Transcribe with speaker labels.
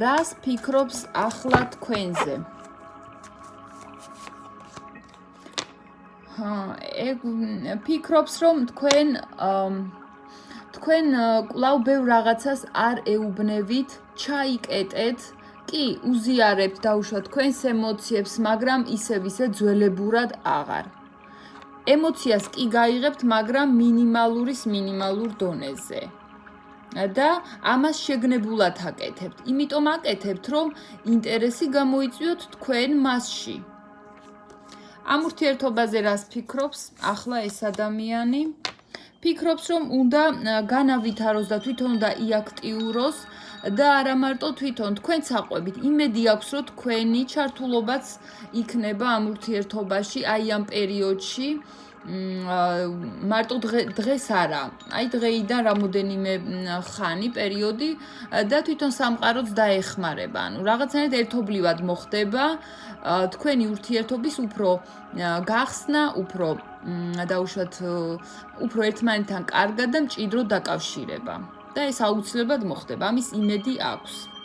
Speaker 1: რას ფიქრობს ახლა თქვენზე? ფიქრობს, რომ თქვენ კვლავ ბევრ რაღაცას არ ეუბნებით, ჩაიკეტეთ, კი, უზიარებთ დაუშვათ თქვენს ემოციებს, მაგრამ ისევ ძველებურად აღარ. ემოციას კი გაიღებთ, მაგრამ მინიმალურ დონეზე. და ამას შეგნებულად აკეთებთ. იმიტომ აკეთებთ, რომ ინტერესი გამოიწვიოთ თქვენ მასში. ამ ურთიერთობაზე რას ფიქრობს ახლა ეს ადამიანი? ფიქრობს, რომ უნდა განავითაროს და თვითონ უნდა იაქტიუროს და არა მარტო თვითონ თქვენ საყვებით. იმედი აქვს, რომ თქვენი ჩართულობაც იქნება ამ ურთიერთობაში, აი ამ პერიოდში. მარტო დღეს არა, აი დღეიდან რამოდენიმე ხანი პერიოდი და თვითონ სამყაროც დაეხმარება. ანუ რაღაცნაირად ერთობლივად მოხდება თქვენი ურთიერთობის უფრო გახსნა, უფრო დაუშვათ უფრო ერთმანეთთან კარგად და მჭიდროდ დაკავშირება. და ეს აუცილებლად მოხდება. ამის იმედი აქვს.